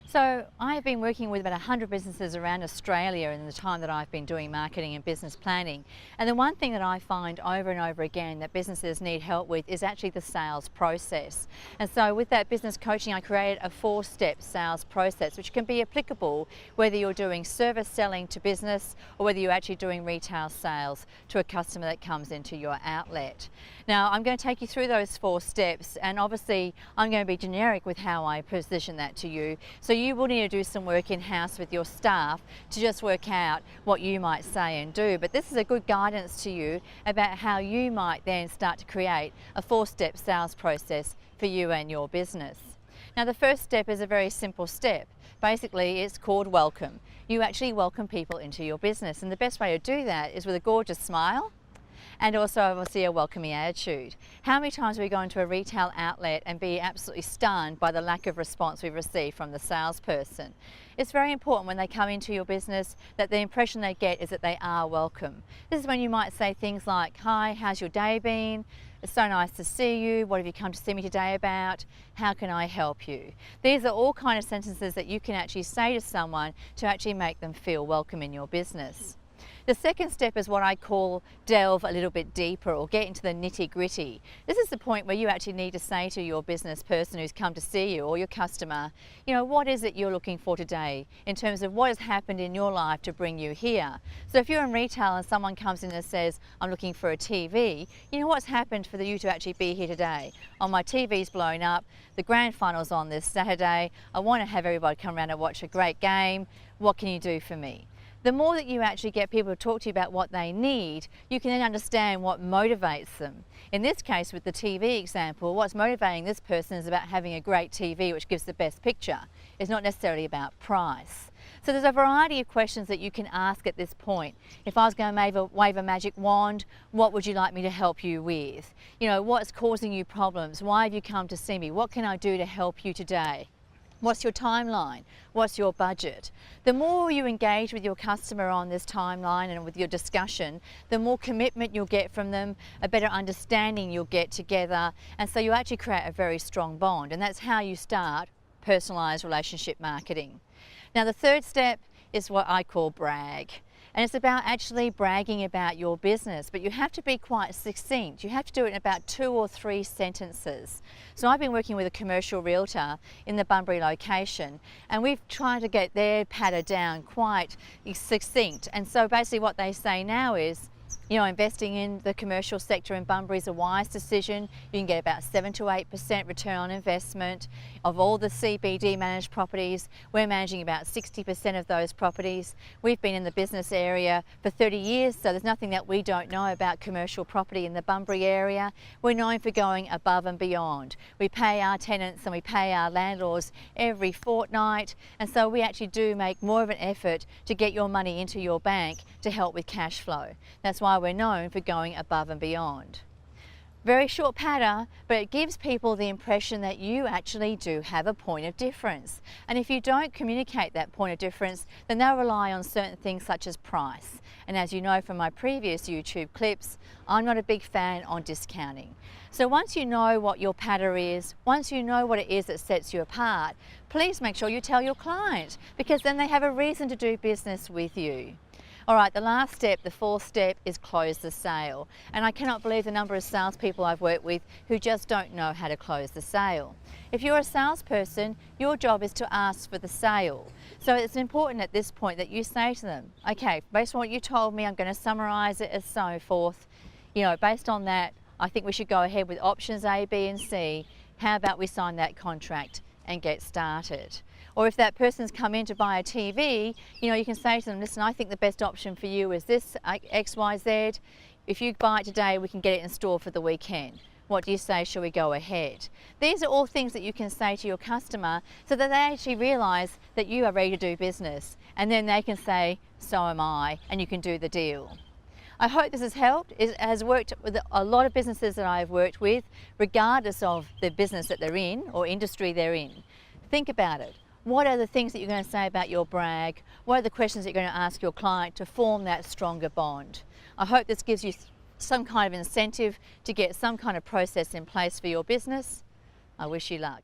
So I have been working with about 100 businesses around Australia in the time that I've been doing marketing and business planning. And the one thing that I find over and over again that businesses need help with is actually the sales process. And so with that business coaching, I created a 4-step sales process, which can be applicable whether you're doing service selling to business or whether you're actually doing retail sales to a customer that comes into your outlet. Now, I'm going to take you through those 4 steps, and obviously I'm going to be generic with how I position that to you. So you will need to do some work in-house with your staff to just work out what you might say and do. But this is a good guidance to you about how you might then start to create a 4-step sales process for you and your business. Now, the first step is a very simple step. Basically, it's called welcome. You actually welcome people into your business, and the best way to do that is with a gorgeous smile and also obviously a welcoming attitude. How many times we go into a retail outlet and be absolutely stunned by the lack of response we've received from the salesperson? It's very important when they come into your business that the impression they get is that they are welcome. This is when you might say things like, "Hi, how's your day been? It's so nice to see you. What have you come to see me today about? How can I help you?" These are all kind of sentences that you can actually say to someone to actually make them feel welcome in your business. The second step is what I call delve a little bit deeper, or get into the nitty-gritty. This is the point where you actually need to say to your business person who's come to see you, or your customer, what is it you're looking for today in terms of what has happened in your life to bring you here. So if you're in retail and someone comes in and says, "I'm looking for a TV," what's happened for you to actually be here today? "Oh, my TV's blown up, the grand final's on this Saturday, I want to have everybody come around and watch a great game, what can you do for me?" The more that you actually get people to talk to you about what they need, you can then understand what motivates them. In this case, with the TV example, what's motivating this person is about having a great TV which gives the best picture. It's not necessarily about price. So there's a variety of questions that you can ask at this point. If I was going to wave a magic wand, what would you like me to help you with? What's causing you problems? Why have you come to see me? What can I do to help you today? What's your timeline? What's your budget? The more you engage with your customer on this timeline and with your discussion, the more commitment you'll get from them, a better understanding you'll get together, and so you actually create a very strong bond, and that's how you start personalised relationship marketing. Now, the third step is what I call brag. And it's about actually bragging about your business, but you have to be quite succinct. You have to do it in about 2 or 3 sentences. So I've been working with a commercial realtor in the Bunbury location, and we've tried to get their patter down quite succinct. And so basically what they say now is, investing in the commercial sector in Bunbury is a wise decision. You can get about 7 to 8% return on investment. Of all the CBD managed properties, we're managing about 60% of those properties. We've been in the business area for 30 years, so there's nothing that we don't know about commercial property in the Bunbury area. We're known for going above and beyond. We pay our tenants and we pay our landlords every fortnight, and so we actually do make more of an effort to get your money into your bank to help with cash flow. That's why we're known for going above and beyond. Very short patter, but it gives people the impression that you actually do have a point of difference. And if you don't communicate that point of difference, then they'll rely on certain things such as price. And as you know from my previous YouTube clips, I'm not a big fan on discounting. So once you know what your patter is, once you know what it is that sets you apart, please make sure you tell your client, because then they have a reason to do business with you. All right, the last step, the 4th step, is close the sale. And I cannot believe the number of salespeople I've worked with who just don't know how to close the sale. If you're a salesperson, your job is to ask for the sale. So it's important at this point that you say to them, "Okay, based on what you told me, I'm going to summarize it as so forth. Based on that, I think we should go ahead with options A, B, and C. How about we sign that contract and get started?" Or if that person's come in to buy a TV, you can say to them, "Listen, I think the best option for you is this X, Y, Z. If you buy it today, we can get it in store for the weekend. What do you say? Shall we go ahead?" These are all things that you can say to your customer so that they actually realise that you are ready to do business, and then they can say, "So am I," and you can do the deal. I hope this has helped. It has worked with a lot of businesses that I've worked with, regardless of the business that they're in or industry they're in. Think about it. What are the things that you're going to say about your brag? What are the questions that you're going to ask your client to form that stronger bond? I hope this gives you some kind of incentive to get some kind of process in place for your business. I wish you luck.